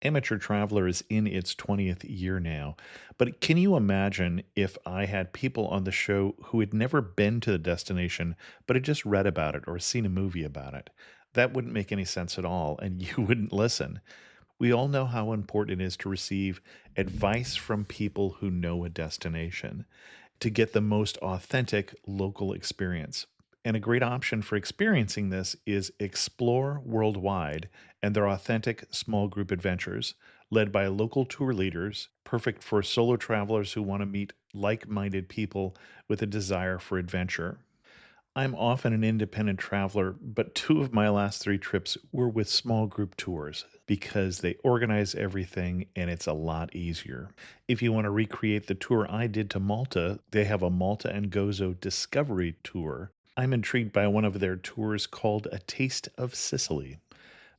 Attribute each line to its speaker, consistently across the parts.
Speaker 1: Amateur Traveler is in its 20th year now, but can you imagine if I had people on the show who had never been to the destination but had just read about it or seen a movie about it? That wouldn't make any sense at all, and you wouldn't listen. We all know how important it is to receive advice from people who know a destination to get the most authentic local experience. And a great option for experiencing this is Explore Worldwide and their authentic small group adventures, led by local tour leaders, perfect for solo travelers who want to meet like minded people with a desire for adventure. I'm often an independent traveler, but two of my last three trips were with small group tours because they organize everything and it's a lot easier. If you want to recreate the tour I did to Malta, they have a Malta and Gozo Discovery Tour. I'm intrigued by one of their tours called A Taste of Sicily.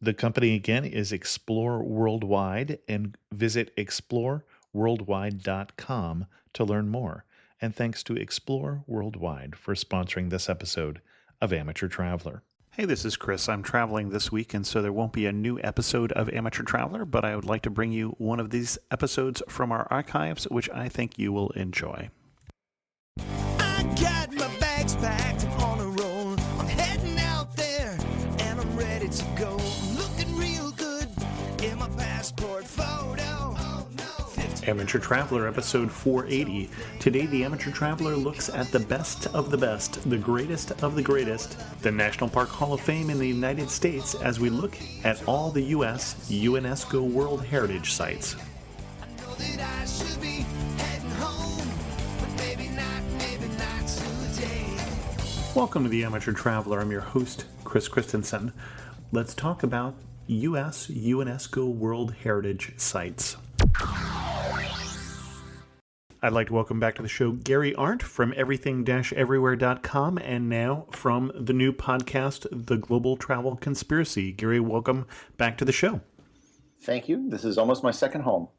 Speaker 1: The company again is Explore Worldwide, and visit exploreworldwide.com to learn more. And thanks to Explore Worldwide for sponsoring this episode of Amateur Traveler. Hey, this is Chris. I'm traveling this week, and so there won't be a new episode of Amateur Traveler, but I would like to bring you one of these episodes from our archives, which I think you will enjoy.
Speaker 2: I got my bags packed on a roll. I'm heading out there, and I'm ready to go. Looking real good in my passport photo.
Speaker 1: Amateur Traveler, episode 480. Today, the Amateur Traveler looks at the best of the best, the greatest of the greatest, the National Park Hall of Fame in the United States, as we look at all the U.S. UNESCO World Heritage Sites.
Speaker 2: I know that I should be heading home, but maybe not today.
Speaker 1: Welcome to the Amateur Traveler. I'm your host, Chris Christensen. Let's talk about U.S. UNESCO World Heritage Sites. I'd like to welcome back to the show Gary Arndt from everything-everywhere.com and now from the new podcast, The Global Travel Conspiracy. Gary, welcome back to the show.
Speaker 3: Thank you. This is almost my second home.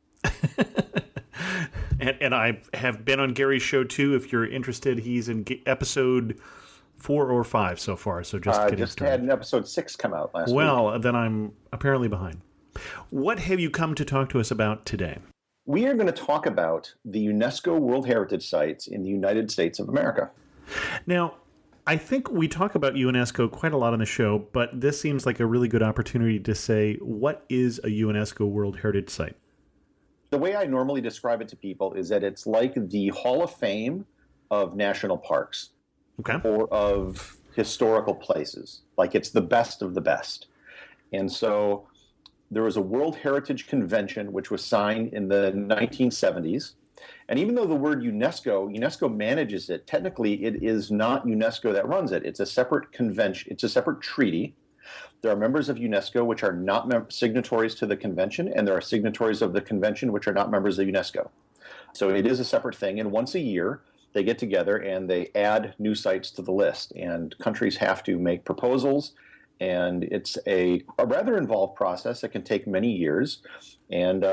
Speaker 1: and I have been on Gary's show too. If you're interested, he's in episode 4 or 5 so far. So just getting
Speaker 3: just
Speaker 1: started.
Speaker 3: had an episode 6 come out last week.
Speaker 1: Well, then I'm apparently behind. What have you come to talk to us about today?
Speaker 3: We are going to talk about the UNESCO World Heritage Sites in the United States of America.
Speaker 1: Now, I think we talk about UNESCO quite a lot on the show, but this seems like a really good opportunity to say, what is a UNESCO World Heritage Site?
Speaker 3: The way I normally describe it to people is that it's like the Hall of Fame of national parks.
Speaker 1: Okay.
Speaker 3: Or of historical places. Like it's the best of the best. And so there was a World Heritage Convention which was signed in the 1970s. And even though the word UNESCO manages it, technically it is not UNESCO that runs it. It's a separate convention. It's a separate treaty. There are members of UNESCO which are not signatories to the convention, and there are signatories of the convention which are not members of UNESCO. So it is a separate thing. And once a year, they get together and they add new sites to the list. And countries have to make proposals. And it's a rather involved process. It can take many years, and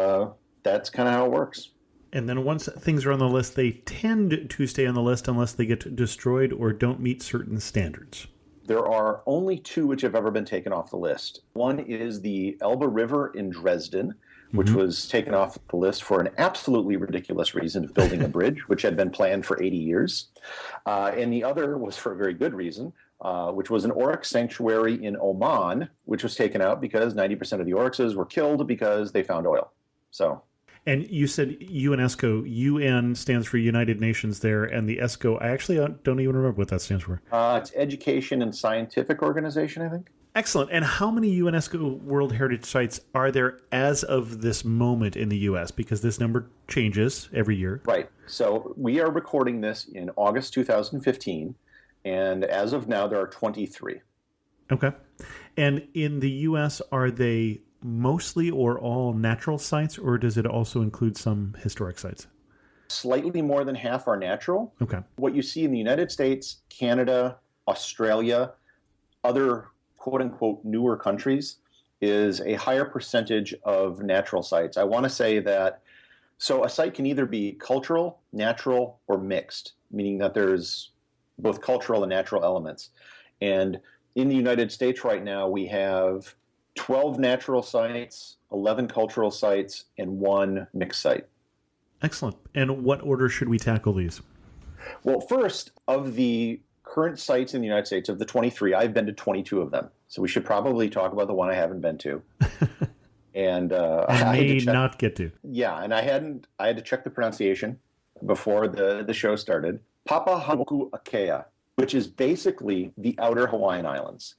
Speaker 3: that's kind of how it works.
Speaker 1: And then once things are on the list, they tend to stay on the list unless they get destroyed or don't meet certain standards.
Speaker 3: There are only 2 which have ever been taken off the list. One is the Elbe River in Dresden, which was taken off the list for an absolutely ridiculous reason of building a bridge, which had been planned for 80 years. And the other was for a very good reason, which was an oryx sanctuary in Oman, which was taken out because 90% of the oryxes were killed because they found oil. So,
Speaker 1: and you said UNESCO. UN stands for United Nations there, and the ESCO, I actually don't even remember what that stands for.
Speaker 3: It's Education and Scientific Organization, I think.
Speaker 1: Excellent. And how many UNESCO World Heritage Sites are there as of this moment in the U.S.? Because this number changes every year.
Speaker 3: Right. So we are recording this in August 2015, and as of now, there are 23.
Speaker 1: Okay. And in the U.S., are they mostly or all natural sites, or does it also include some historic sites?
Speaker 3: Slightly more than half are natural.
Speaker 1: Okay.
Speaker 3: What you see in the United States, Canada, Australia, other quote-unquote newer countries is a higher percentage of natural sites. I want to say that, so a site can either be cultural, natural, or mixed, meaning that there's both cultural and natural elements. And in the United States right now, we have 12 natural sites, 11 cultural sites, and one mixed site.
Speaker 1: Excellent. And what order should we tackle these?
Speaker 3: Well, first, of the current sites in the United States, of the 23, I've been to 22 of them. So we should probably talk about the one I haven't been to. And
Speaker 1: I may not get to.
Speaker 3: Yeah, and I had to check the pronunciation before the show started. Papahanauku'akea, which is basically the outer Hawaiian Islands.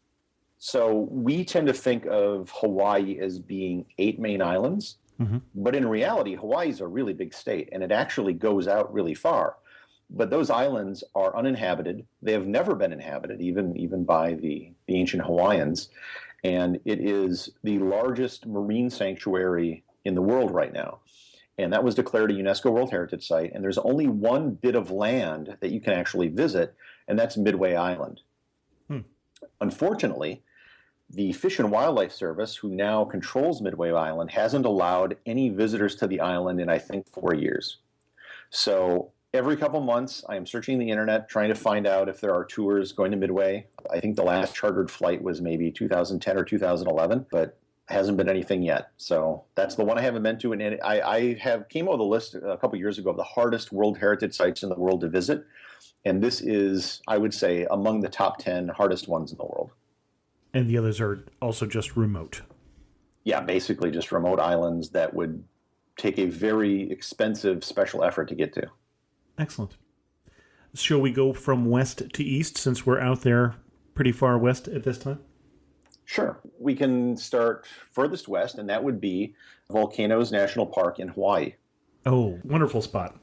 Speaker 3: So we tend to think of Hawaii as being 8 main islands, but in reality, Hawaii is a really big state, and it actually goes out really far. But those islands are uninhabited. They have never been inhabited, even by the ancient Hawaiians. And it is the largest marine sanctuary in the world right now. And that was declared a UNESCO World Heritage Site. And there's only one bit of land that you can actually visit, and that's Midway Island. Unfortunately, the Fish and Wildlife Service, who now controls Midway Island, hasn't allowed any visitors to the island in, I think, 4 years. So every couple months, I am searching the internet, trying to find out if there are tours going to Midway. I think the last chartered flight was maybe 2010 or 2011, but hasn't been anything yet. So that's the one I haven't been to. And I came out with a list a couple years ago of the hardest World Heritage Sites in the world to visit. And this is, I would say, among the top 10 hardest ones in the world.
Speaker 1: And the others are also just remote.
Speaker 3: Yeah, basically just remote islands that would take a very expensive special effort to get to.
Speaker 1: Excellent. Shall we go from west to east since we're out there pretty far west at this time?
Speaker 3: Sure. We can start furthest west, and that would be Volcanoes National Park in Hawaii.
Speaker 1: Oh, wonderful spot.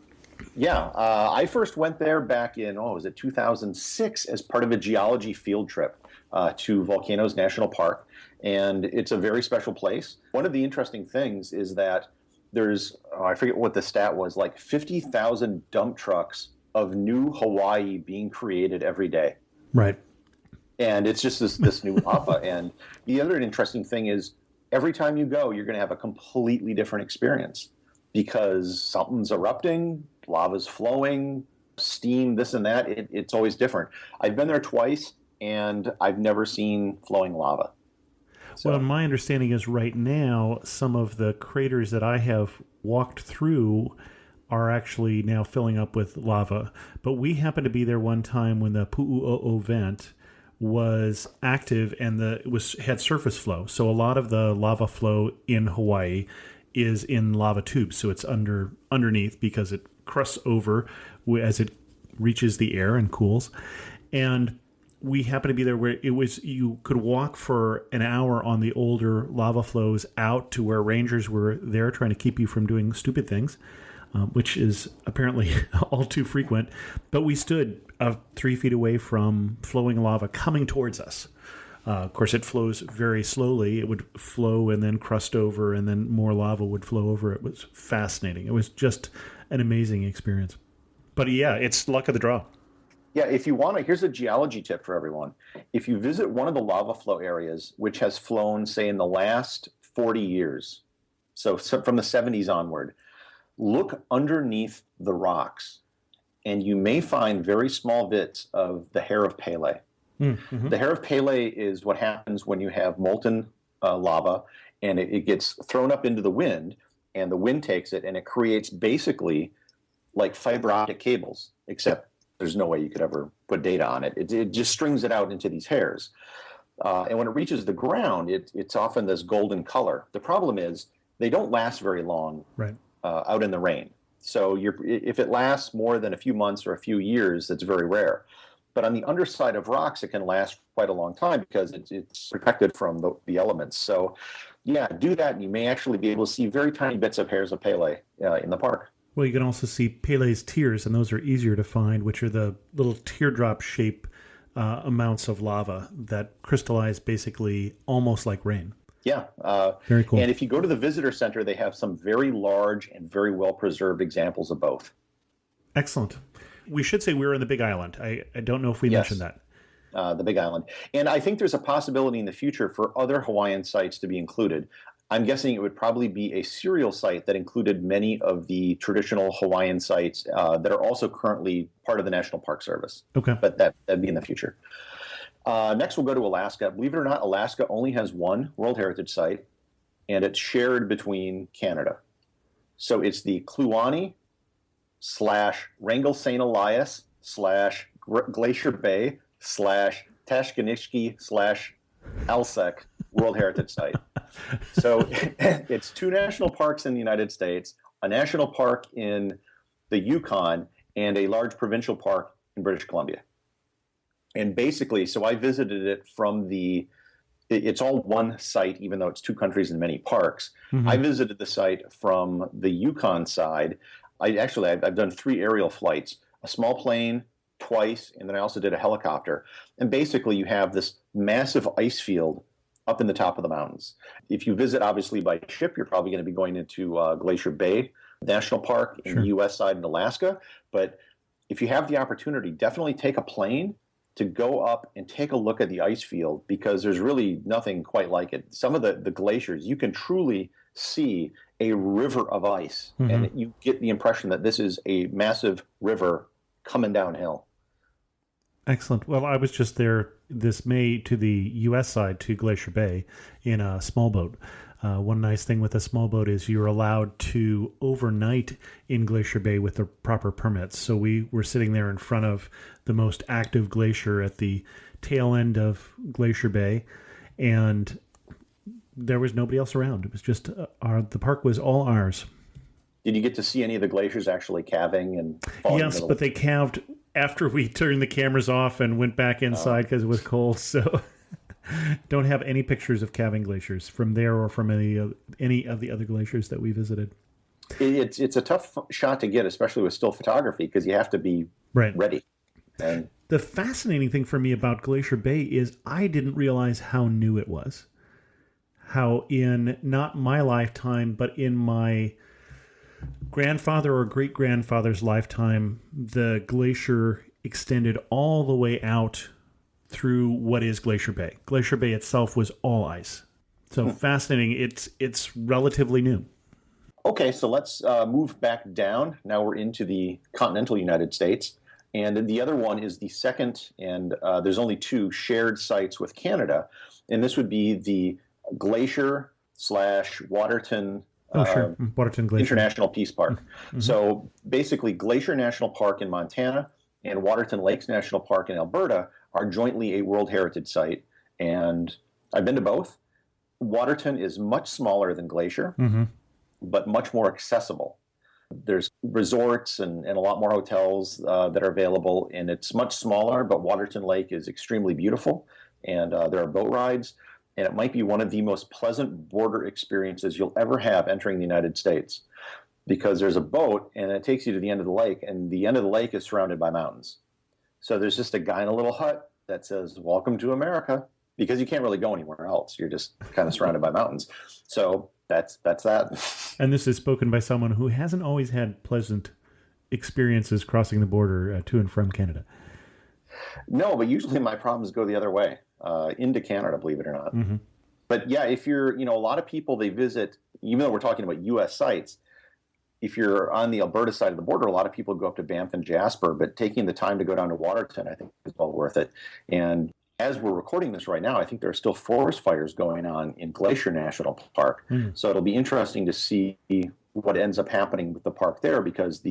Speaker 3: Yeah. I first went there back in, was it 2006 as part of a geology field trip to Volcanoes National Park. And it's a very special place. One of the interesting things is that there's, I forget what the stat was, like 50,000 dump trucks of new Hawaii being created every day.
Speaker 1: Right.
Speaker 3: And it's just this new lava. And the other interesting thing is every time you go, you're going to have a completely different experience because something's erupting, lava's flowing, steam, this and that. It's always different. I've been there twice, and I've never seen flowing lava. So.
Speaker 1: Well, my understanding is right now, some of the craters that I have walked through are actually now filling up with lava. But we happened to be there one time when the Pu'u'o'o vent was active and had surface flow. So a lot of the lava flow in Hawaii is in lava tubes. So it's underneath because it crusts over as it reaches the air and cools. And we happened to be there where you could walk for an hour on the older lava flows out to where rangers were there trying to keep you from doing stupid things, which is apparently all too frequent. But we stood 3 feet away from flowing lava coming towards us. Of course, it flows very slowly. It would flow and then crust over, and then more lava would flow over. It was fascinating. It was just an amazing experience. But yeah, it's luck of the draw.
Speaker 3: Yeah, if you want to, here's a geology tip for everyone. If you visit one of the lava flow areas, which has flown, say, in the last 40 years, so from the 70s onward, look underneath the rocks, and you may find very small bits of the hair of Pele. Mm-hmm. The hair of Pele is what happens when you have molten lava, and it gets thrown up into the wind, and the wind takes it, and it creates basically like fiber optic cables, except there's no way you could ever put data on it. It just strings it out into these hairs. And when it reaches the ground, it's often this golden color. The problem is they don't last very long out in the rain. So if it lasts more than a few months or a few years, that's very rare. But on the underside of rocks, it can last quite a long time because it's protected from the elements. So yeah, do that, and you may actually be able to see very tiny bits of hairs of Pele in the park.
Speaker 1: Well, you can also see Pele's tears, and those are easier to find, which are the little teardrop shape amounts of lava that crystallize basically almost like rain.
Speaker 3: Yeah.
Speaker 1: Very cool.
Speaker 3: And if you go to the visitor center, they have some very large and very well-preserved examples of both.
Speaker 1: Excellent. We should say we were in the Big Island. I don't know if we mentioned that.
Speaker 3: The Big Island. And I think there's a possibility in the future for other Hawaiian sites to be included. I'm guessing it would probably be a serial site that included many of the traditional Hawaiian sites that are also currently part of the National Park Service.
Speaker 1: Okay.
Speaker 3: But that'd be in the future. Next, we'll go to Alaska. Believe it or not, Alaska only has one World Heritage Site, and it's shared between Canada. So it's the Kluane / Wrangell St. Elias / Glacier Bay / Tashkanishki / Alsek World Heritage Site. So it's 2 national parks in the United States, a national park in the Yukon, and a large provincial park in British Columbia. And basically, so I visited it from it's all one site, even though it's 2 countries and many parks.
Speaker 1: Mm-hmm.
Speaker 3: I visited the site from the Yukon side. I've done 3 aerial flights, a small plane twice, and then I also did a helicopter. And basically, you have this massive ice field up in the top of the mountains. If you visit, obviously, by ship, you're probably going to be going into Glacier Bay National Park in the U.S. side in Alaska. But if you have the opportunity, definitely take a plane to go up and take a look at the ice field, because there's really nothing quite like it. Some of the glaciers, you can truly see a river of ice,
Speaker 1: mm-hmm.
Speaker 3: and you get the impression that this is a massive river coming downhill.
Speaker 1: Excellent. Well, I was just there this May to the U.S. side, to Glacier Bay, in a small boat. One nice thing with a small boat is you're allowed to overnight in Glacier Bay with the proper permits. So we were sitting there in front of the most active glacier at the tail end of Glacier Bay, and there was nobody else around. It was just the park was all ours.
Speaker 3: Did you get to see any of the glaciers actually calving and falling?
Speaker 1: Yes, but they calved after we turned the cameras off and went back inside because it was cold. So don't have any pictures of calving glaciers from there or from any of the other glaciers that we visited.
Speaker 3: It's a tough shot to get, especially with still photography, because you have to be ready. And
Speaker 1: the fascinating thing for me about Glacier Bay is I didn't realize how new it was. How in not my lifetime, but in my grandfather or great-grandfather's lifetime, the glacier extended all the way out through what is Glacier Bay. Glacier Bay itself was all ice. So fascinating. It's relatively new.
Speaker 3: Okay, so let's move back down. Now we're into the continental United States. And the other one is the second, and there's only 2 shared sites with Canada. And this would be the Glacier / Waterton
Speaker 1: Waterton Glacier
Speaker 3: International Peace Park.
Speaker 1: Mm-hmm.
Speaker 3: So basically, Glacier National Park in Montana and Waterton Lakes National Park in Alberta are jointly a World Heritage Site. And I've been to both. Waterton is much smaller than Glacier,
Speaker 1: mm-hmm.
Speaker 3: but much more accessible. There's resorts and a lot more hotels that are available, and it's much smaller, but Waterton Lake is extremely beautiful, and there are boat rides, and it might be one of the most pleasant border experiences you'll ever have entering the United States, because there's a boat, and it takes you to the end of the lake, and the end of the lake is surrounded by mountains. So there's just a guy in a little hut that says, "Welcome to America," because you can't really go anywhere else. You're just kind of surrounded by mountains. So that's that.
Speaker 1: And this is spoken by someone who hasn't always had pleasant experiences crossing the border to and from Canada.
Speaker 3: No, but usually my problems go the other way, into Canada, believe it or not.
Speaker 1: Mm-hmm.
Speaker 3: But yeah, if you're, a lot of people, they visit, even though we're talking about U.S. sites, if you're on the Alberta side of the border, a lot of people go up to Banff and Jasper, but taking the time to go down to Waterton, I think, is well worth it. And as we're recording this right now, I think there are still forest fires going on in Glacier National Park. Mm. So it'll be interesting to see what ends up happening with the park there, because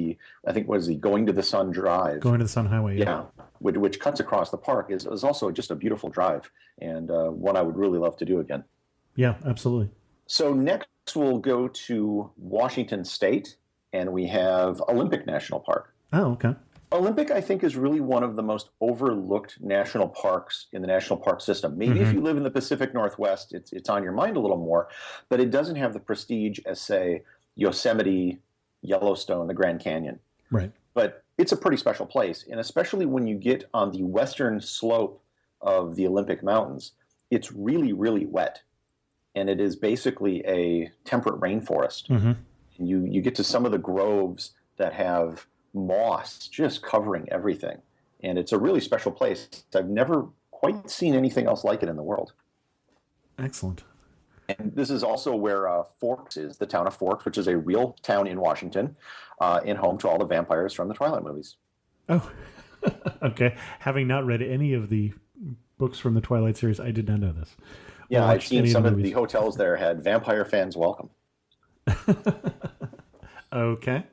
Speaker 3: I think was the Going to the Sun Drive.
Speaker 1: Going to the Sun Highway,
Speaker 3: yeah. Which cuts across the park is also just a beautiful drive, and one I would really love to do again.
Speaker 1: Yeah, absolutely.
Speaker 3: So next we'll go to Washington State, and we have Olympic National Park.
Speaker 1: Oh, okay.
Speaker 3: Olympic, I think, is really one of the most overlooked national parks in the national park system. Maybe if you live in the Pacific Northwest, it's on your mind a little more, but it doesn't have the prestige as, say, Yosemite, Yellowstone, the Grand Canyon.
Speaker 1: Right.
Speaker 3: But it's a pretty special place, and especially when you get on the western slope of the Olympic Mountains, it's really, really wet, and it is basically a temperate rainforest. Mm-hmm. And you get to some of the groves that have moss just covering everything, and it's a really special place. I've never quite seen anything else like it in the world.
Speaker 1: Excellent.
Speaker 3: And this is also where Forks is, the town of Forks, which is a real town in Washington, and home to all the vampires from the Twilight movies.
Speaker 1: Oh, okay. Having not read any of the
Speaker 4: books from the Twilight series. I did not know this.
Speaker 3: Yeah, I've
Speaker 4: watched
Speaker 3: seen
Speaker 4: any of
Speaker 3: some
Speaker 4: the
Speaker 3: of the
Speaker 4: movies.
Speaker 3: hotels there had vampire fans welcome.
Speaker 4: Okay.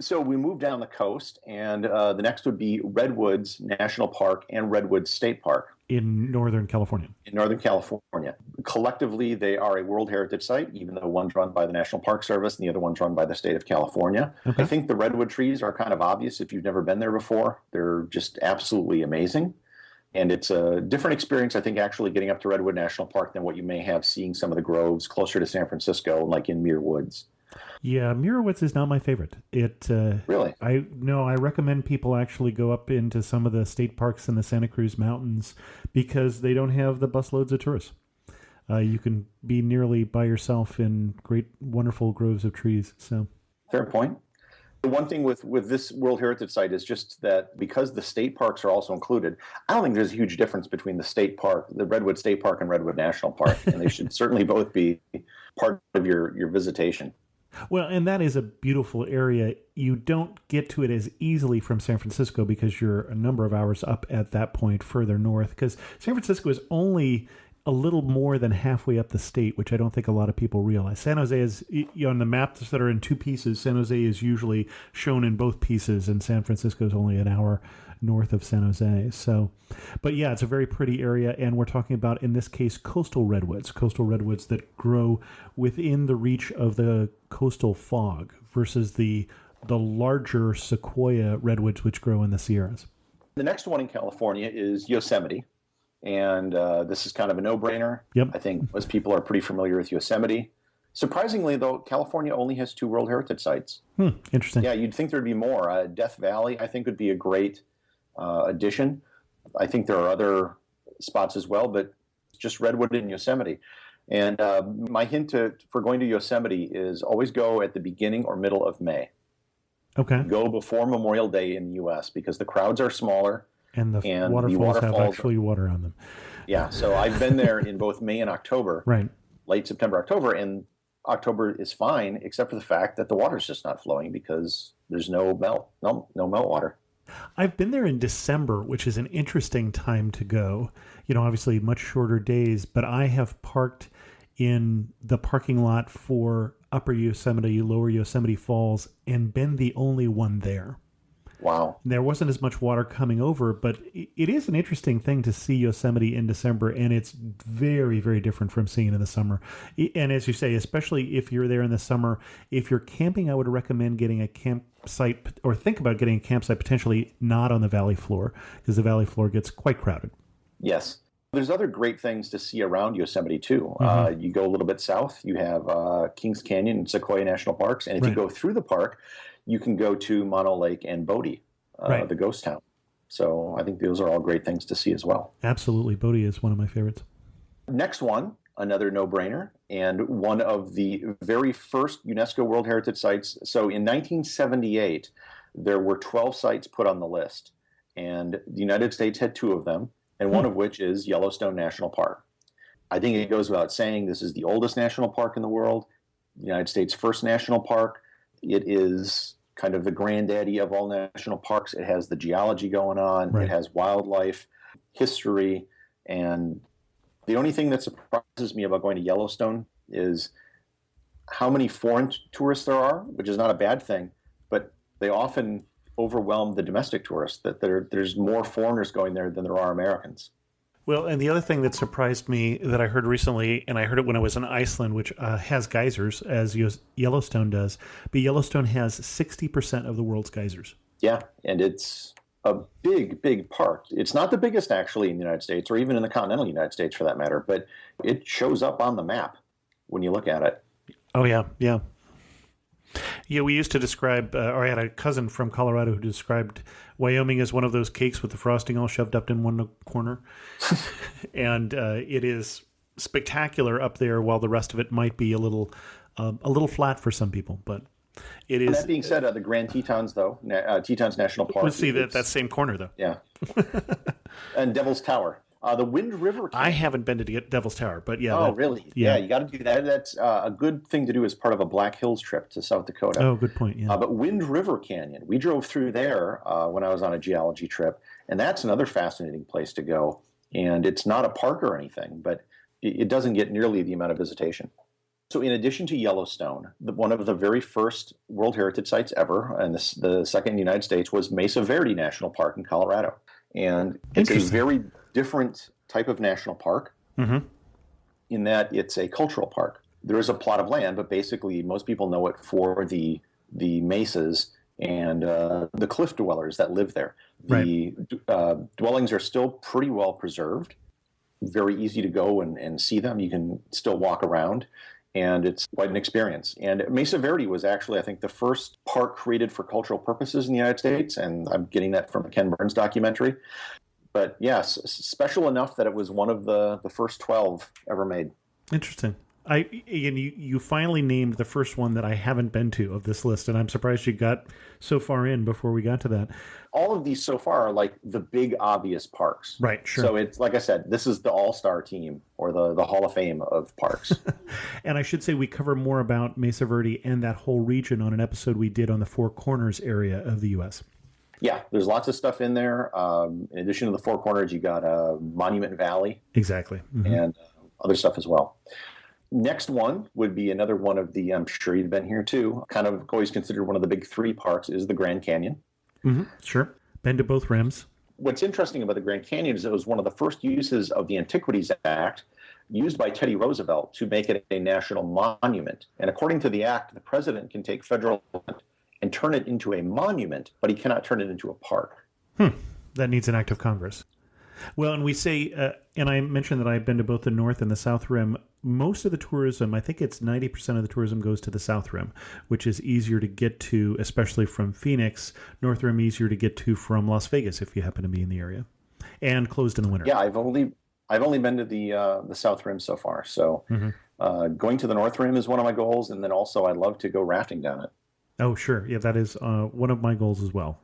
Speaker 3: So we moved down the coast, and the next would be Redwoods National Park and Redwoods State Park
Speaker 4: In Northern California.
Speaker 3: in Northern California. Collectively, they are a World Heritage Site, even though one's run by the National Park Service and the other one's run by the state of California.
Speaker 4: Okay.
Speaker 3: I think the redwood trees are kind of obvious if you've never been there before. They're just absolutely amazing. And it's a different experience, I think, actually getting up to Redwood National Park than what you may have seeing some of the groves closer to San Francisco, like in Muir Woods.
Speaker 4: Yeah, Muir Woods is not my favorite.
Speaker 3: Really?
Speaker 4: I recommend people actually go up into some of the state parks in the Santa Cruz Mountains because they don't have the busloads of tourists. You can be nearly by yourself in great, wonderful groves of trees. So,
Speaker 3: Fair point. The one thing with this World Heritage Site is just that because the state parks are also included, I don't think there's a huge difference between the state park, the Redwood State Park and Redwood National Park, and they should certainly both be part of your visitation.
Speaker 4: well, and that is a beautiful area. You don't get to it as easily from San Francisco because you're a number of hours up at that point further north, because San Francisco is only a little more than halfway up the state, which I don't think a lot of people realize. San Jose is, on the maps that are in two pieces, San Jose is usually shown in both pieces, and San Francisco is only an hour north of San Jose. So, but yeah, it's a very pretty area, and we're talking about, in this case, coastal redwoods that grow within the reach of the coastal fog versus the larger sequoia redwoods which grow in the Sierras.
Speaker 3: The next one in California is Yosemite. And this is kind of a no-brainer.
Speaker 4: Yep.
Speaker 3: I think most people are pretty familiar with Yosemite. Surprisingly, though, California only has 2 World Heritage Sites.
Speaker 4: Interesting.
Speaker 3: Yeah, you'd think there'd be more. Death Valley, I think, would be a great addition. I think there are other spots as well, but just Redwood and Yosemite. And my hint for going to Yosemite is always go at the beginning or middle of May.
Speaker 4: Okay.
Speaker 3: Go before Memorial Day in the U.S. because the crowds are smaller.
Speaker 4: And the waterfalls have actually water on them.
Speaker 3: Yeah, so I've been there in both May and October.
Speaker 4: Right.
Speaker 3: Late September, October, and October is fine, except for the fact that the water's just not flowing because there's no meltwater.
Speaker 4: I've been there in December, which is an interesting time to go. Obviously much shorter days, but I have parked in the parking lot for Upper Yosemite, Lower Yosemite Falls, and been the only one there.
Speaker 3: Wow.
Speaker 4: There wasn't as much water coming over, but it is an interesting thing to see Yosemite in December, and it's very, very different from seeing it in the summer. And as you say, especially if you're there in the summer, if you're camping, I would recommend getting a campsite, or think about getting a campsite potentially not on the valley floor, because the valley floor gets quite crowded.
Speaker 3: Yes. There's other great things to see around Yosemite, too. You go a little bit south, you have Kings Canyon and Sequoia National Parks, and if you go through the park, you can go to Mono Lake and Bodie, the ghost town. So I think those are all great things to see as well.
Speaker 4: Absolutely. Bodie is one of my favorites.
Speaker 3: Next one, another no-brainer, and one of the very first UNESCO World Heritage Sites. So in 1978, there were 12 sites put on the list, and the United States had 2 of them, and one of which is Yellowstone National Park. I think it goes without saying this is the oldest national park in the world, the United States' first national park. It is kind of the granddaddy of all national parks. It has the geology going on. Right. It has wildlife, history, and the only thing that surprises me about going to Yellowstone is how many foreign tourists there are, which is not a bad thing, but they often overwhelm the domestic tourists, that there's more foreigners going there than there are Americans.
Speaker 4: Well, and the other thing that surprised me that I heard recently, and I heard it when I was in Iceland, which has geysers, as Yellowstone does, but Yellowstone has 60% of the world's geysers.
Speaker 3: Yeah, and it's a big, big park. It's not the biggest, actually, in the United States, or even in the continental United States, for that matter, but it shows up on the map when you look at it.
Speaker 4: Oh, yeah, yeah. Yeah, we used to describe, or I had a cousin from Colorado who described Wyoming as one of those cakes with the frosting all shoved up in one corner. And it is spectacular up there, while the rest of it might be a little flat for some people. But it is.
Speaker 3: And that being said, the Grand Tetons, though, Tetons National Park.
Speaker 4: Let's see that same corner, though.
Speaker 3: Yeah. And Devil's Tower. The Wind River Canyon.
Speaker 4: I haven't been to Devil's Tower, but yeah.
Speaker 3: Oh, really? Yeah, you got to do that. That's a good thing to do as part of a Black Hills trip to South Dakota.
Speaker 4: Oh, good point, yeah.
Speaker 3: But Wind River Canyon, we drove through there when I was on a geology trip, and that's another fascinating place to go. And it's not a park or anything, but it doesn't get nearly the amount of visitation. So in addition to Yellowstone, one of the very first World Heritage Sites ever, and the second in the United States, was Mesa Verde National Park in Colorado. And it's a very different type of national park in that it's a cultural park. There is a plot of land, but basically most people know it for the mesas and the cliff dwellers that live there. The dwellings are still pretty well preserved, very easy to go and see them. You can still walk around, and it's quite an experience. And Mesa Verde was actually, I think, the first park created for cultural purposes in the United States, and I'm getting that from a Ken Burns documentary. But yes, special enough that it was one of the first 12 ever made.
Speaker 4: Interesting. You finally named the first one that I haven't been to of this list, and I'm surprised you got so far in before we got to that.
Speaker 3: All of these so far are like the big obvious parks.
Speaker 4: Right, sure.
Speaker 3: So it's, like I said, this is the all-star team, or the Hall of Fame of parks.
Speaker 4: And I should say we cover more about Mesa Verde and that whole region on an episode we did on the Four Corners area of the U.S.
Speaker 3: Yeah, there's lots of stuff in there. In addition to the Four Corners, you got Monument Valley.
Speaker 4: Exactly.
Speaker 3: And other stuff as well. Next one would be another one of the, I'm sure you've been here too, kind of always considered one of the big three parks, is the Grand Canyon.
Speaker 4: Sure. Been to both rims.
Speaker 3: What's interesting about the Grand Canyon is it was one of the first uses of the Antiquities Act used by Teddy Roosevelt to make it a national monument. And according to the act, the president can take federal land and turn it into a monument, but he cannot turn it into a park.
Speaker 4: That needs an act of Congress. Well, and we say, and I mentioned that I've been to both the North and the South Rim. Most of the tourism, I think it's 90% of the tourism goes to the South Rim, which is easier to get to, especially from Phoenix. North Rim easier to get to from Las Vegas if you happen to be in the area, and closed in the winter.
Speaker 3: Yeah, I've only been to the South Rim so far. So going to the North Rim is one of my goals, and then also I'd love to go rafting down it.
Speaker 4: Oh, sure. Yeah, that is one of my goals as well.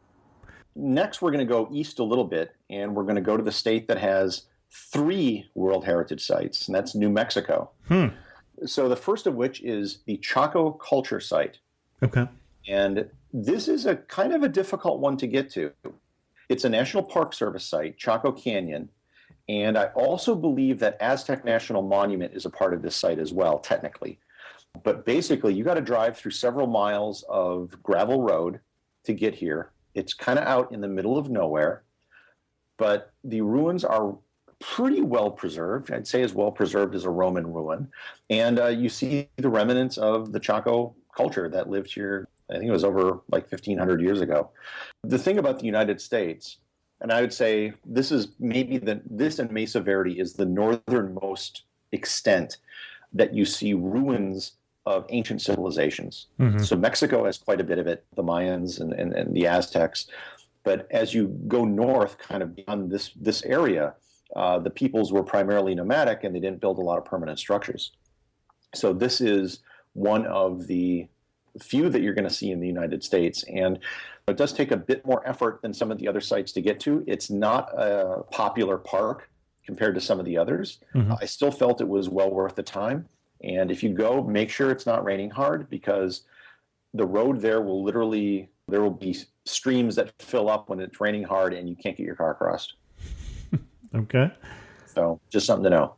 Speaker 3: Next, we're going to go east a little bit, and we're going to go to the state that has 3 World Heritage Sites, and that's New Mexico. So the first of which is the Chaco Culture Site.
Speaker 4: Okay.
Speaker 3: And this is a kind of a difficult one to get to. It's a National Park Service site, Chaco Canyon, and I also believe that Aztec National Monument is a part of this site as well, technically. But basically, you got to drive through several miles of gravel road to get here. It's kind of out in the middle of nowhere, but the ruins are pretty well preserved. I'd say as well preserved as a Roman ruin. And you see the remnants of the Chaco culture that lived here, I think it was over like 1,500 years ago. The thing about the United States, and I would say this is maybe this and Mesa Verde is the northernmost extent that you see ruins of ancient civilizations. So Mexico has quite a bit of it, the Mayans and the Aztecs. But as you go north, kind of beyond this area, the peoples were primarily nomadic and they didn't build a lot of permanent structures. So this is one of the few that you're going to see in the United States. And it does take a bit more effort than some of the other sites to get to. It's not a popular park compared to some of the others. I still felt it was well worth the time. And if you go, make sure it's not raining hard, because the road there will literally, there will be streams that fill up when it's raining hard and you can't get your car across.
Speaker 4: Okay.
Speaker 3: So just something to know.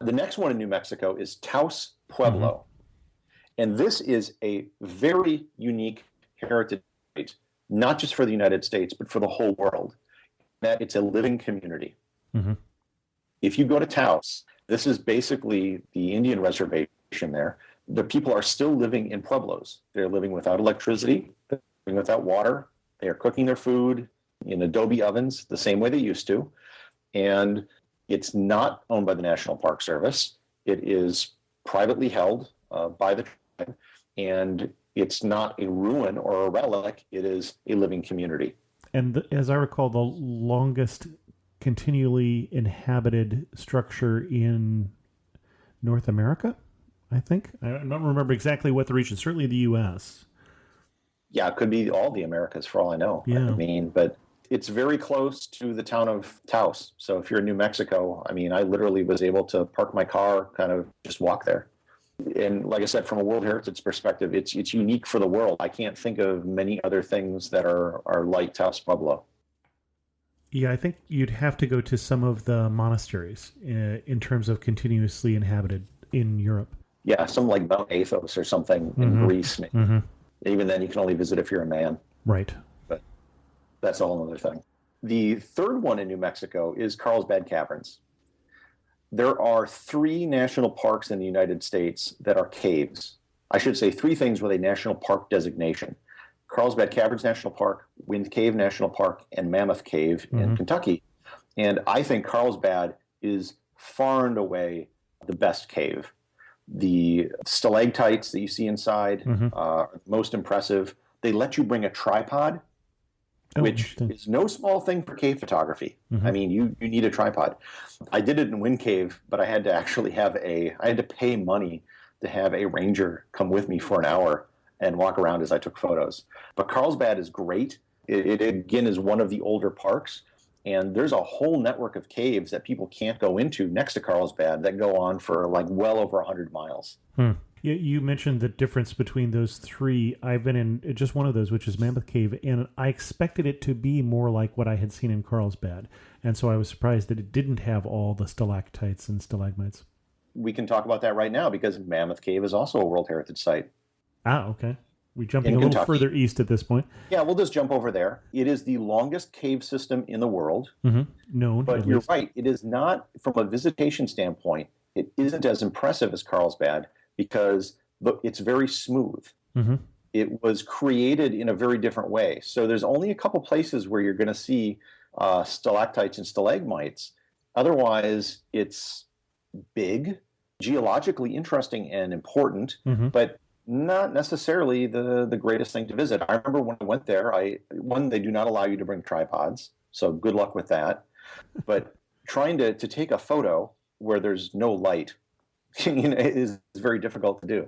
Speaker 3: The next one in New Mexico is Taos Pueblo. And this is a very unique heritage site, not just for the United States, but for the whole world. That it's a living community. If you go to Taos, this is basically the Indian reservation there. The people are still living in pueblos. They're living without electricity, they're living without water. They are cooking their food in adobe ovens the same way they used to. And it's not owned by the National Park Service. It is privately held by the tribe. And it's not a ruin or a relic. It is a living community.
Speaker 4: And as I recall, the longest continually inhabited structure in North America, I think. I don't remember exactly what the region, certainly the U.S.
Speaker 3: Yeah, it could be all the Americas for all I know.
Speaker 4: Yeah.
Speaker 3: I mean, but it's very close to the town of Taos. So if you're in New Mexico, I mean, I literally was able to park my car, kind of just walk there. And like I said, from a World Heritage perspective, it's unique for the world. I can't think of many other things that are like Taos Pueblo.
Speaker 4: Yeah, I think you'd have to go to some of the monasteries in terms of continuously inhabited in Europe.
Speaker 3: Yeah, some like Mount Athos or something in Greece. Even then, you can only visit if you're a man.
Speaker 4: Right.
Speaker 3: But that's a whole other thing. The third one in New Mexico is Carlsbad Caverns. There are 3 national parks in the United States that are caves. I should say 3 things with a national park designation. Carlsbad Caverns National Park, Wind Cave National Park, and Mammoth Cave in Kentucky. And I think Carlsbad is far and away the best cave. The stalactites that you see inside are most impressive. They let you bring a tripod, which is no small thing for cave photography. I mean, you need a tripod. I did it in Wind Cave, but I had to actually I had to pay money to have a ranger come with me for an hour and walk around as I took photos. But Carlsbad is great. It again is one of the older parks, and there's a whole network of caves that people can't go into next to Carlsbad that go on for like well over 100 miles.
Speaker 4: You mentioned the difference between those 3. I've been in just one of those, which is Mammoth Cave, and I expected it to be more like what I had seen in Carlsbad. And so I was surprised that it didn't have all the stalactites and stalagmites.
Speaker 3: We can talk about that right now because Mammoth Cave is also a World Heritage Site.
Speaker 4: Ah, okay. We're jumping a little further east at this point.
Speaker 3: Yeah, we'll just jump over there. It is the longest cave system in the world.
Speaker 4: Known.
Speaker 3: But you're right. It is not, from a visitation standpoint, it isn't as impressive as Carlsbad because it's very smooth. It was created in a very different way. So there's only a couple places where you're going to see stalactites and stalagmites. Otherwise, it's big, geologically interesting and important, but not necessarily the greatest thing to visit. I remember when I went there, they do not allow you to bring tripods, so good luck with that. But trying to take a photo where there's no light is very difficult to do.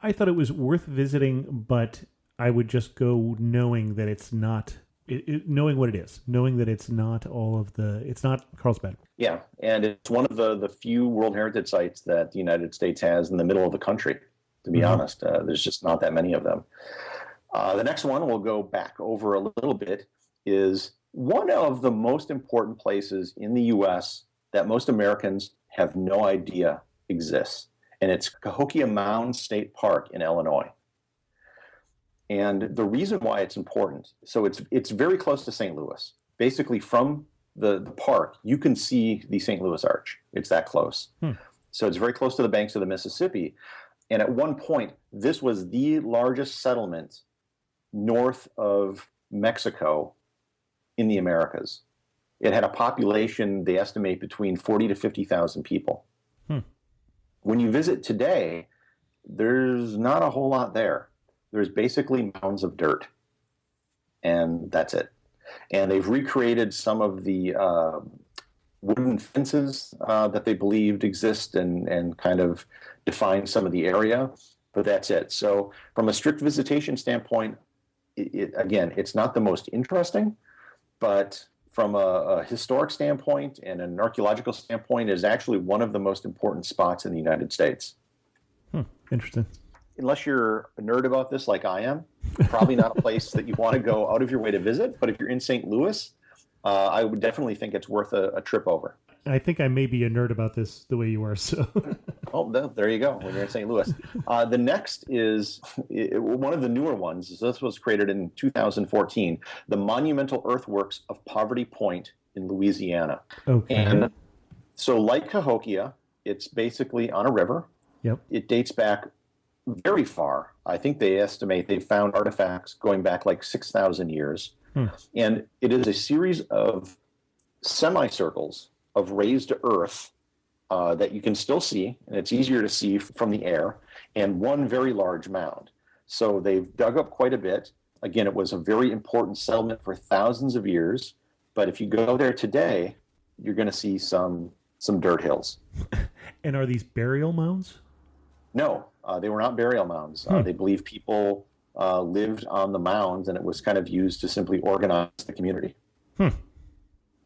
Speaker 4: I thought it was worth visiting, but I would just go knowing that it's not, knowing what it is, knowing that it's not it's not Carlsbad.
Speaker 3: Yeah, and it's one of the few World Heritage Sites that the United States has in the middle of the country. To be honest, there's just not that many of them. The next one, we'll go back over a little bit, is one of the most important places in the U.S. that most Americans have no idea exists, and it's Cahokia Mound State Park in Illinois. And the reason why it's important, so it's very close to St. Louis. Basically, from the park, you can see the St. Louis Arch. It's that close. So it's very close to the banks of the Mississippi. And at one point, this was the largest settlement north of Mexico in the Americas. It had a population, they estimate, between 40 to 50,000 people. When you visit today, there's not a whole lot there. There's basically mounds of dirt, and that's it. And they've recreated some of the wooden fences that they believed exist and kind of define some of the area, but that's it. So from a strict visitation standpoint, again, it's not the most interesting, but from a historic standpoint and an archaeological standpoint, is actually one of the most important spots in the United States.
Speaker 4: Interesting.
Speaker 3: Unless you're a nerd about this like I am, probably not a place that you want to go out of your way to visit, but if you're in St. Louis, I would definitely think it's worth a trip over.
Speaker 4: I think I may be a nerd about this the way you are. So,
Speaker 3: oh, there you go. When you're in St. Louis, the next is one of the newer ones. This was created in 2014. The monumental earthworks of Poverty Point in Louisiana.
Speaker 4: Okay.
Speaker 3: And so, like Cahokia, it's basically on a river.
Speaker 4: Yep.
Speaker 3: It dates back very far. I think they estimate they found artifacts going back like 6,000 years. And it is a series of semicircles of raised earth that you can still see, and it's easier to see from the air, and one very large mound. So they've dug up quite a bit. Again, it was a very important settlement for thousands of years, but if you go there today, you're going to see some dirt hills.
Speaker 4: And are these burial mounds?
Speaker 3: No, they were not burial mounds. They believe people lived on the mounds, and it was kind of used to simply organize the community.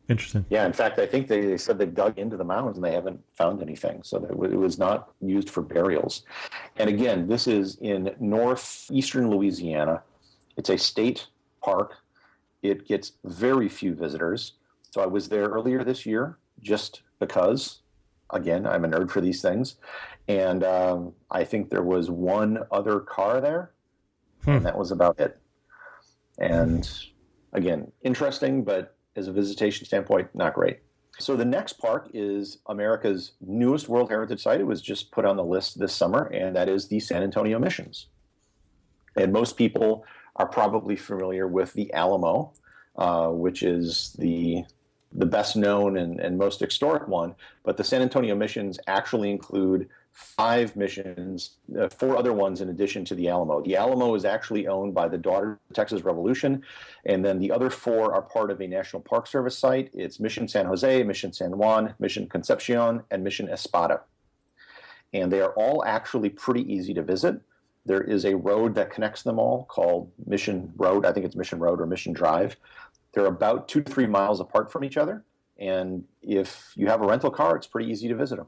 Speaker 4: Interesting.
Speaker 3: Yeah, in fact, I think they said they dug into the mounds and they haven't found anything. So it was not used for burials. And again, this is in northeastern Louisiana. It's a state park. It gets very few visitors. So I was there earlier this year just because, again, I'm a nerd for these things. And I think there was one other car there, and that was about it. And again, interesting, but as a visitation standpoint, not great. So the next park is America's newest World Heritage Site. It was just put on the list this summer, and that is the San Antonio Missions. And most people are probably familiar with the Alamo, which is the best known and most historic one. But the San Antonio Missions actually include 5 missions, 4 other ones in addition to the Alamo. The Alamo is actually owned by the daughter of the Texas Revolution, and then the other 4 are part of a National Park Service site. It's Mission San Jose, Mission San Juan, Mission Concepcion, and Mission Espada. And they are all actually pretty easy to visit. There is a road that connects them all called Mission Road. I think it's Mission Road or Mission Drive. They're about 2 to 3 miles apart from each other, and if you have a rental car, it's pretty easy to visit them.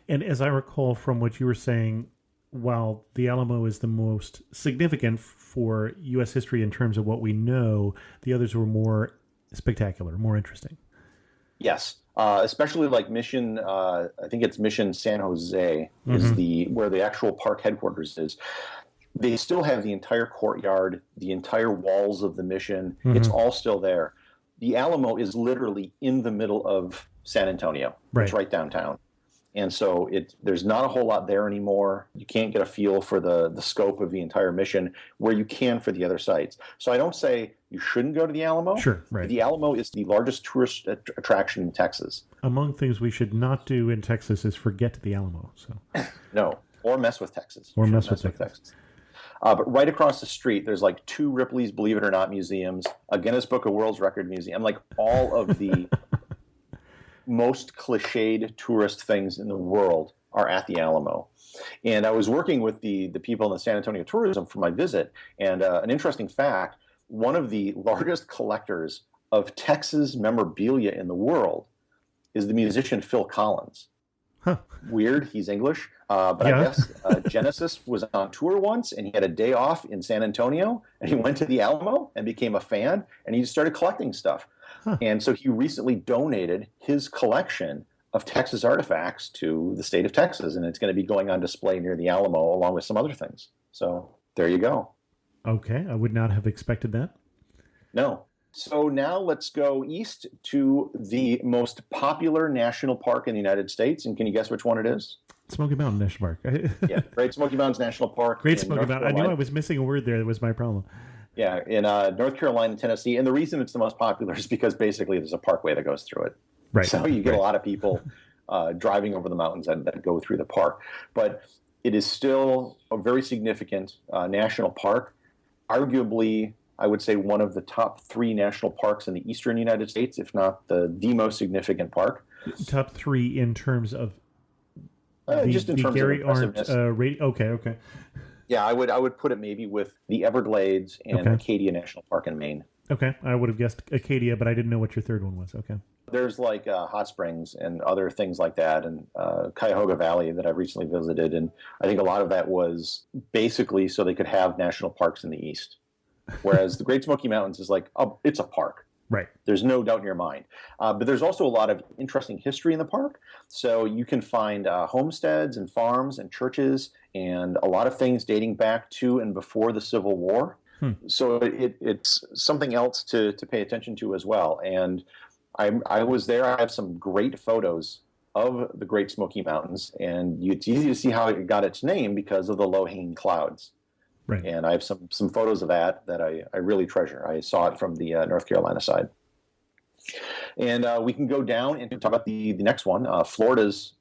Speaker 4: And as I recall from what you were saying, while the Alamo is the most significant for U.S. history in terms of what we know, the others were more spectacular, more interesting.
Speaker 3: Yes, especially like Mission, I think it's Mission San Jose is where the actual park headquarters is. They still have the entire courtyard, the entire walls of the mission. It's all still there. The Alamo is literally in the middle of San Antonio.
Speaker 4: Right.
Speaker 3: It's right downtown. And so there's not a whole lot there anymore. You can't get a feel for the scope of the entire mission where you can for the other sites. So I don't say you shouldn't go to the Alamo.
Speaker 4: Sure, right.
Speaker 3: The Alamo is the largest tourist attraction in Texas.
Speaker 4: Among things we should not do in Texas is forget the Alamo. So
Speaker 3: no, or mess with Texas.
Speaker 4: Or mess with Texas.
Speaker 3: But right across the street, there's like 2 Ripley's Believe It or Not museums, a Guinness Book of World Record museum, like all of the most cliched tourist things in the world are at the Alamo. And I was working with the people in the San Antonio Tourism for my visit, and an interesting fact, one of the largest collectors of Texas memorabilia in the world is the musician Phil Collins.
Speaker 4: Huh.
Speaker 3: Weird, he's English, but
Speaker 4: Yeah.
Speaker 3: I guess Genesis was on tour once, and he had a day off in San Antonio, and he went to the Alamo and became a fan, and he just started collecting stuff. And so he recently donated his collection of Texas artifacts to the state of Texas, and it's going to be going on display near the Alamo along with some other things. So there you go.
Speaker 4: Okay, I would not have expected that.
Speaker 3: No. So now let's go east to the most popular national park in the United States, and can you guess which one it is?
Speaker 4: Smoky Mountain National Park.
Speaker 3: Yeah, Great Smoky Mountains National Park.
Speaker 4: Great
Speaker 3: in
Speaker 4: Smoky
Speaker 3: North
Speaker 4: Mountain. I
Speaker 3: Carolina.
Speaker 4: knew I was missing a word there. That was my problem.
Speaker 3: Yeah, in North Carolina and Tennessee. And the reason it's the most popular is because basically there's a parkway that goes through it.
Speaker 4: Right.
Speaker 3: So you get
Speaker 4: Right.
Speaker 3: a lot of people driving over the mountains that go through the park. But it is still a very significant national park. Arguably, I would say one of the top 3 national parks in the eastern United States, if not the most significant park.
Speaker 4: Top 3 in terms of
Speaker 3: Just in terms
Speaker 4: Gary
Speaker 3: of
Speaker 4: Arndt
Speaker 3: impressiveness.
Speaker 4: rating. Okay.
Speaker 3: Yeah, I would put it maybe with the Everglades and
Speaker 4: Okay.
Speaker 3: Acadia National Park in Maine.
Speaker 4: Okay, I would have guessed Acadia, but I didn't know what your third one was. Okay.
Speaker 3: There's like hot springs and other things like that, and Cuyahoga Valley that I've recently visited, and I think a lot of that was basically so they could have national parks in the east. Whereas the Great Smoky Mountains is like, oh, it's a park.
Speaker 4: Right.
Speaker 3: There's no doubt in your mind. But there's also a lot of interesting history in the park. So you can find homesteads and farms and churches and a lot of things dating back to and before the Civil War. So it's something else to pay attention to as well. And I was there. I have some great photos of the Great Smoky Mountains. And it's easy to see how it got its name because of the low-hanging clouds.
Speaker 4: Right.
Speaker 3: And I have some photos of that I really treasure. I saw it from the North Carolina side. And we can go down and talk about the next one, Florida's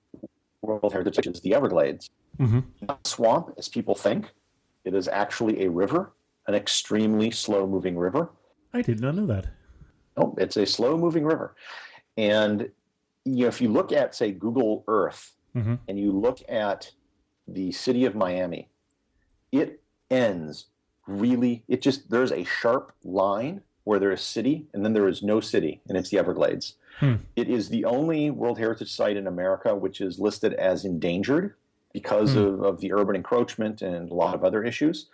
Speaker 3: World Heritage, which is the Everglades. Not a swamp, as people think. It is actually a river, an extremely slow-moving river.
Speaker 4: I did not know that.
Speaker 3: No, it's a slow-moving river. And if you look at, say, Google Earth, and you look at the city of Miami, it ends really, there's a sharp line where there is city and then there is no city, and it's the Everglades. It is the only World Heritage Site in America which is listed as endangered because of the urban encroachment and a lot of other issues.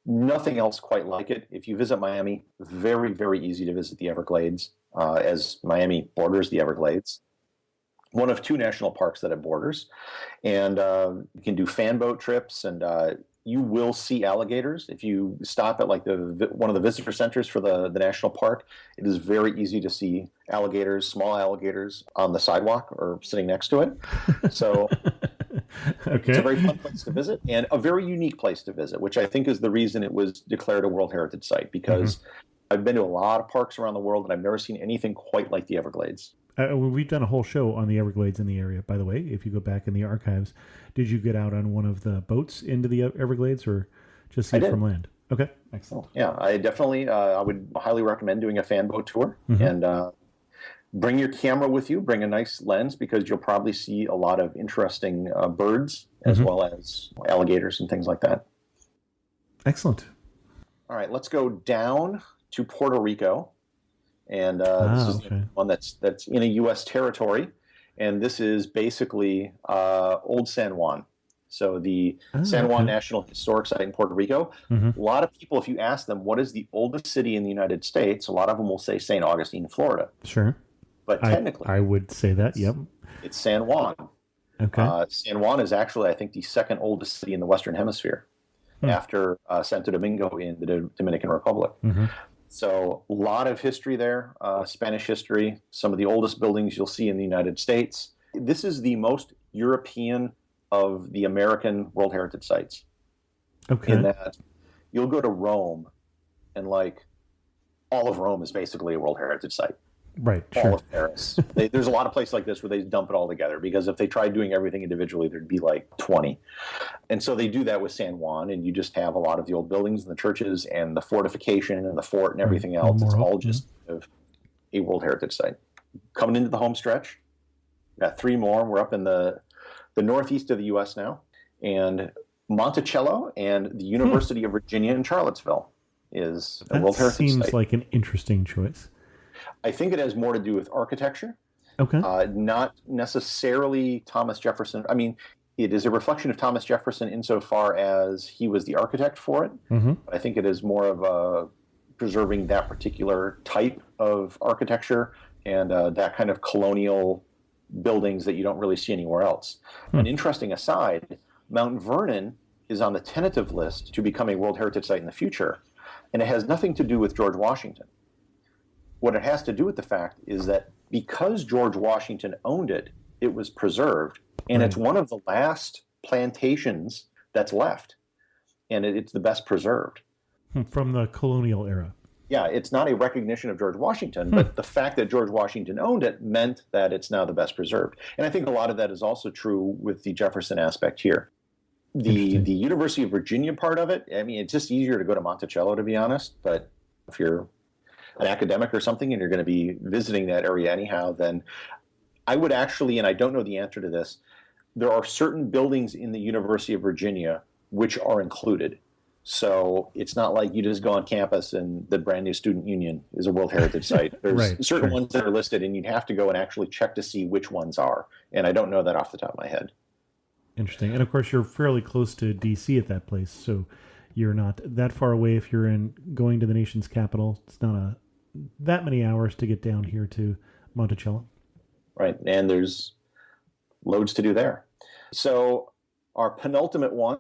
Speaker 3: Nothing else quite like it. If you visit Miami, very, very easy to visit the Everglades, as Miami borders the Everglades. One of two national parks that it borders. And you can do fan boat trips, and you will see alligators. If you stop at like one of the visitor centers for the national park, it is very easy to see alligators, small alligators, on the sidewalk or sitting next to it. So
Speaker 4: Okay.
Speaker 3: it's a very fun place to visit and a very unique place to visit, which I think is the reason it was declared a World Heritage Site, because I've been to a lot of parks around the world and I've never seen anything quite like the Everglades.
Speaker 4: We've done a whole show on the Everglades in the area, by the way. If you go back in the archives, did you get out on one of the boats into the Everglades, or just see it from land? Okay, excellent.
Speaker 3: Yeah, I definitely, I would highly recommend doing a fan boat tour, and bring your camera with you. Bring a nice lens, because you'll probably see a lot of interesting birds, as well as alligators and things like that.
Speaker 4: Excellent.
Speaker 3: All right, let's go down to Puerto Rico. And this is the one that's in a U.S. territory, and this is basically Old San Juan. So the San Juan National Historic Site in Puerto Rico. A lot of people, if you ask them what is the oldest city in the United States, a lot of them will say St. Augustine, Florida.
Speaker 4: Sure.
Speaker 3: But technically,
Speaker 4: I would say that. Yep.
Speaker 3: It's San Juan.
Speaker 4: Okay.
Speaker 3: San Juan is actually, I think, the second oldest city in the Western Hemisphere, after Santo Domingo in the Dominican Republic. So a lot of history there, Spanish history, some of the oldest buildings you'll see in the United States. This is the most European of the American World Heritage Sites.
Speaker 4: Okay.
Speaker 3: In that you'll go to Rome, and like all of Rome is basically a World Heritage Site.
Speaker 4: Right.
Speaker 3: All of Paris. There's a lot of places like this where they dump it all together, because if they tried doing everything individually, there'd be like 20. And so they do that with San Juan, and you just have a lot of the old buildings and the churches and the fortification and the fort and everything else. It's all just a World Heritage Site. Coming into the home stretch, we've got three more. We're up in the northeast of the U.S. now. And Monticello and the University of Virginia in Charlottesville is a World Heritage Site.
Speaker 4: Seems like an interesting choice.
Speaker 3: I think it has more to do with architecture.
Speaker 4: Okay.
Speaker 3: Not necessarily Thomas Jefferson. I mean, it is a reflection of Thomas Jefferson insofar as he was the architect for it. But I think it is more of preserving that particular type of architecture and that kind of colonial buildings that you don't really see anywhere else. An interesting aside, Mount Vernon is on the tentative list to become a World Heritage Site in the future, and it has nothing to do with George Washington. What it has to do with the fact is that because George Washington owned it, it was preserved, and it's one of the last plantations that's left, and it's the best preserved.
Speaker 4: From the colonial era.
Speaker 3: Yeah, it's not a recognition of George Washington, but the fact that George Washington owned it meant that it's now the best preserved. And I think a lot of that is also true with the Jefferson aspect here. The University of Virginia part of it, I mean, it's just easier to go to Monticello, to be honest, but if you're an academic or something and you're going to be visiting that area anyhow, then I would actually, and I don't know the answer to this, there are certain buildings in the University of Virginia which are included. So it's not like you just go on campus and the brand new Student Union is a World Heritage Site. There's certain ones that are listed, and you'd have to go and actually check to see which ones are. And I don't know that off the top of my head.
Speaker 4: Interesting. And of course, you're fairly close to D.C. at that place, so you're not that far away if you're going to the nation's capital. It's not that many hours to get down here to Monticello. Right,
Speaker 3: and there's loads to do there. So our penultimate one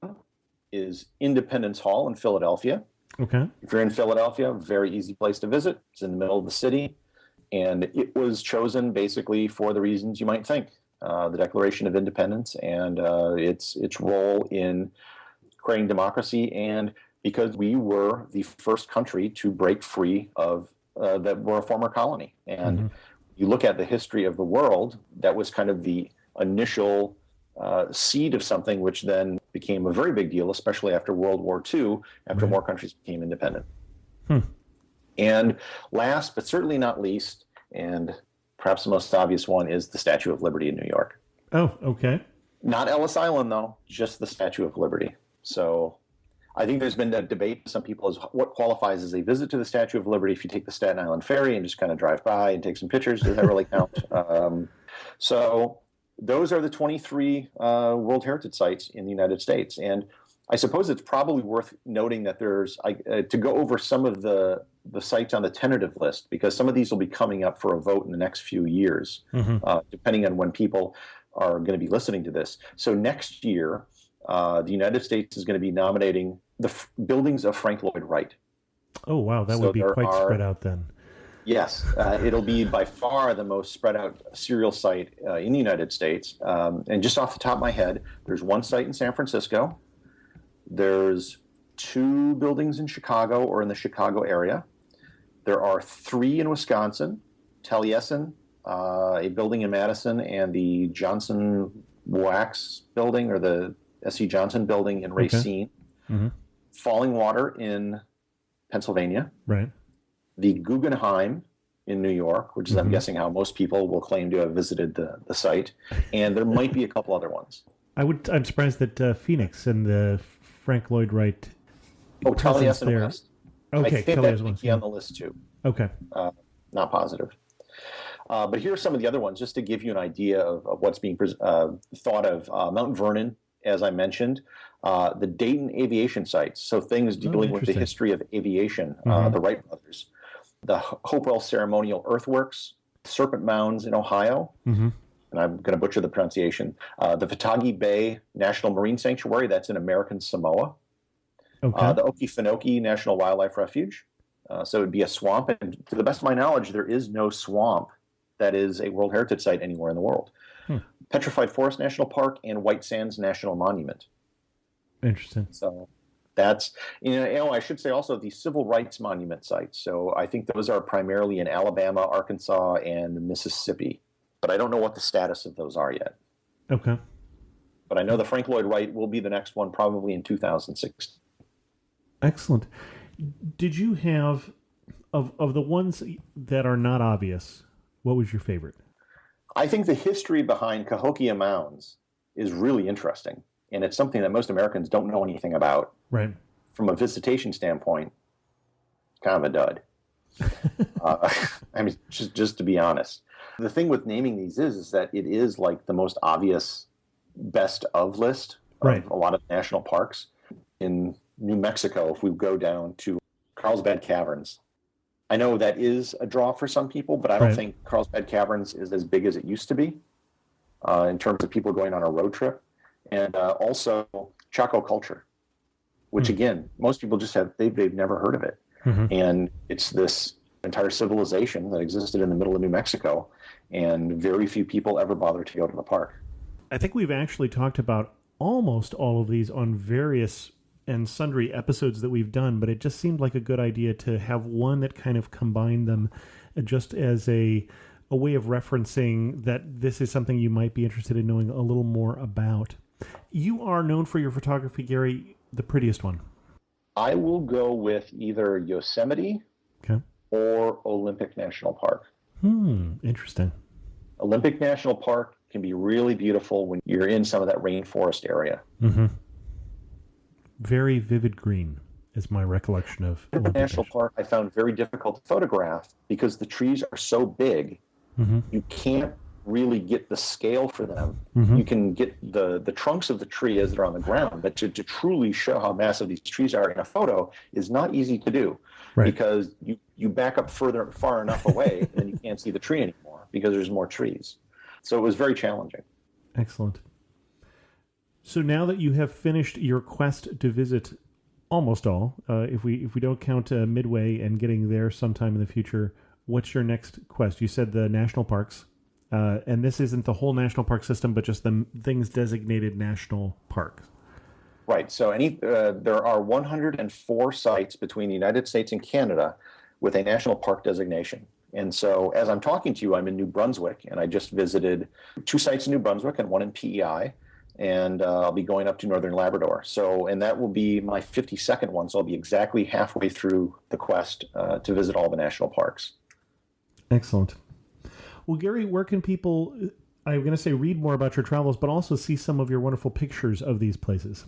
Speaker 3: is Independence Hall in Philadelphia.
Speaker 4: Okay.
Speaker 3: If you're in Philadelphia, very easy place to visit. It's in the middle of the city, and it was chosen basically for the reasons you might think. The Declaration of Independence and its role in creating democracy, and because we were the first country to break free of that were a former colony. And you look at the history of the world, that was kind of the initial seed of something which then became a very big deal, especially after World War II, after more countries became independent. And last, but certainly not least, and perhaps the most obvious one, is the Statue of Liberty in New York.
Speaker 4: Oh, okay.
Speaker 3: Not Ellis Island, though, just the Statue of Liberty. So I think there's been a debate with some people as what qualifies as a visit to the Statue of Liberty. If you take the Staten Island ferry and just kind of drive by and take some pictures, does that really count? So those are the 23 World Heritage Sites in the United States. And I suppose it's probably worth noting that there's to go over some of the sites on the tentative list, because some of these will be coming up for a vote in the next few years, depending on when people are going to be listening to this. So next year, the United States is going to be nominating the buildings of Frank Lloyd Wright.
Speaker 4: Oh, wow. That would be quite spread out then.
Speaker 3: Yes. It'll be by far the most spread out serial site in the United States. And just off the top of my head, there's one site in San Francisco. There's 2 buildings in Chicago or in the Chicago area. There are 3 in Wisconsin, Taliesin, a building in Madison, and the Johnson Wax building, or the S.C. Johnson building in Racine. Okay. Falling Water in Pennsylvania.
Speaker 4: Right.
Speaker 3: The Guggenheim in New York, which is, I'm guessing, how most people will claim to have visited the site. And there might be a couple other ones.
Speaker 4: I'm surprised that Phoenix and the Frank Lloyd Wright.
Speaker 3: Oh, Taliesin West.
Speaker 4: Okay,
Speaker 3: I think that might be on the list too.
Speaker 4: Okay.
Speaker 3: Not positive. But here are some of the other ones, just to give you an idea of what's being thought of. Mount Vernon, as I mentioned, the Dayton aviation sites, so things dealing with the history of aviation, the Wright brothers, the Hopewell Ceremonial Earthworks, Serpent Mounds in Ohio, and I'm going to butcher the pronunciation, the Fatagi Bay National Marine Sanctuary, that's in American Samoa, the Okefenokee National Wildlife Refuge, so it would be a swamp, and to the best of my knowledge, there is no swamp that is a World Heritage Site anywhere in the world. Petrified Forest National Park and White Sands National Monument.
Speaker 4: Interesting.
Speaker 3: So that's, I should say also the Civil Rights Monument sites. So I think those are primarily in Alabama, Arkansas, and Mississippi. But I don't know what the status of those are yet.
Speaker 4: Okay.
Speaker 3: But I know the Frank Lloyd Wright will be the next one, probably in 2006.
Speaker 4: Excellent. Did you have, of the ones that are not obvious, what was your favorite?
Speaker 3: I think the history behind Cahokia Mounds is really interesting. And it's something that most Americans don't know anything about.
Speaker 4: Right.
Speaker 3: From a visitation standpoint, kind of a dud. I mean, just to be honest. The thing with naming these is that it is like the most obvious best of list of a lot of national parks. In New Mexico, if we go down to Carlsbad Caverns, I know that is a draw for some people, but I don't think Carlsbad Caverns is as big as it used to be in terms of people going on a road trip. And also Chaco culture, which again, most people just they've never heard of it. And it's this entire civilization that existed in the middle of New Mexico, and very few people ever bother to go to the park.
Speaker 4: I think we've actually talked about almost all of these on various and sundry episodes that we've done, but it just seemed like a good idea to have one that kind of combined them just as a way of referencing that this is something you might be interested in knowing a little more about. You are known for your photography, Gary. The prettiest one?
Speaker 3: I will go with either Yosemite or Olympic National Park.
Speaker 4: Interesting.
Speaker 3: Olympic National Park can be really beautiful when you're in some of that rainforest area.
Speaker 4: Very vivid green is my recollection of Olympic
Speaker 3: National Park. I found very difficult to photograph because the trees are so big. You can't really get the scale for them. You can get the trunks of the tree as they're on the ground, but to truly show how massive these trees are in a photo is not easy to do because you back up far enough away and then you can't see the tree anymore because there's more trees. So it was very challenging.
Speaker 4: Excellent. So now that you have finished your quest to visit almost all, if we don't count Midway and getting there sometime in the future, what's your next quest? You said the national parks. And this isn't the whole national park system, but just the things designated national parks.
Speaker 3: Right. So there are 104 sites between the United States and Canada with a national park designation. And so as I'm talking to you, I'm in New Brunswick, and I just visited 2 sites in New Brunswick and 1 in PEI, and I'll be going up to Northern Labrador. And that will be my 52nd one, so I'll be exactly halfway through the quest to visit all the national parks.
Speaker 4: Excellent. Well, Gary, where can people, I'm going to say read more about your travels, but also see some of your wonderful pictures of these places?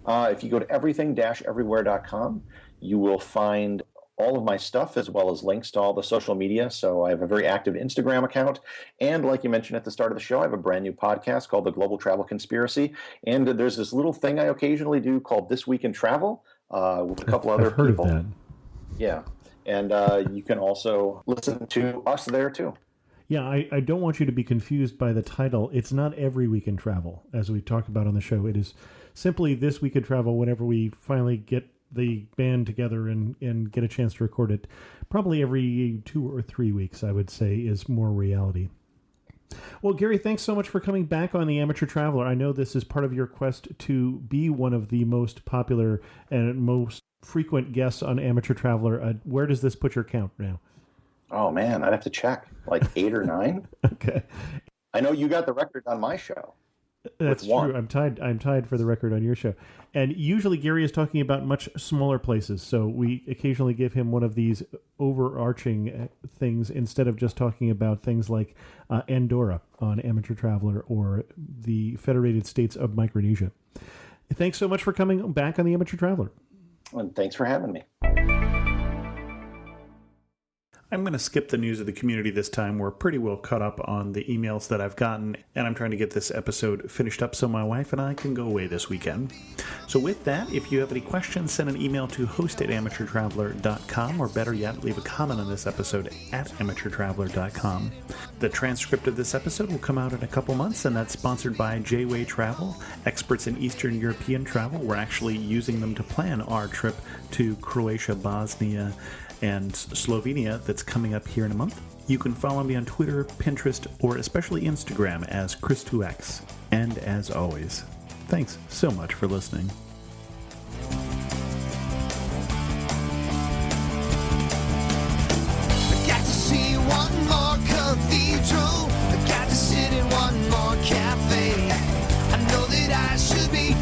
Speaker 3: If you go to everything-everywhere.com, you will find all of my stuff as well as links to all the social media. So I have a very active Instagram account. And like you mentioned at the start of the show, I have a brand new podcast called The Global Travel Conspiracy. And there's this little thing I occasionally do called This Week in Travel with a couple other
Speaker 4: I've heard
Speaker 3: people.
Speaker 4: of that.
Speaker 3: Yeah. And you can also listen to us there too.
Speaker 4: Yeah, I don't want you to be confused by the title. It's not Every Week in Travel, as we talked about on the show. It is simply This Week in Travel whenever we finally get the band together and get a chance to record it. Probably every 2 or 3 weeks, I would say, is more reality. Well, Gary, thanks so much for coming back on The Amateur Traveler. I know this is part of your quest to be one of the most popular and most frequent guests on Amateur Traveler. Where does this put your count now?
Speaker 3: Oh, man, I'd have to check. Like 8 or 9?
Speaker 4: Okay.
Speaker 3: I know you got the record on my show.
Speaker 4: That's true. I'm tied for the record on your show. And usually Gary is talking about much smaller places, so we occasionally give him one of these overarching things instead of just talking about things like Andorra on Amateur Traveler or the Federated States of Micronesia. Thanks so much for coming back on the Amateur Traveler.
Speaker 3: And thanks for having me.
Speaker 1: I'm going to skip the news of the community this time. We're pretty well caught up on the emails that I've gotten, and I'm trying to get this episode finished up so my wife and I can go away this weekend. So with that, if you have any questions, send an email to host@amateurtraveler.com, or better yet, leave a comment on this episode at amateurtraveler.com. The transcript of this episode will come out in a couple months, and that's sponsored by J-Way Travel, experts in Eastern European travel. We're actually using them to plan our trip to Croatia, Bosnia, and Slovenia that's coming up here in a month. You can follow me on Twitter, Pinterest, or especially Instagram as Chris2X. And as always, thanks so much for listening.
Speaker 2: I got to see one more cathedral. I got to sit in one more cafe. I know that I should be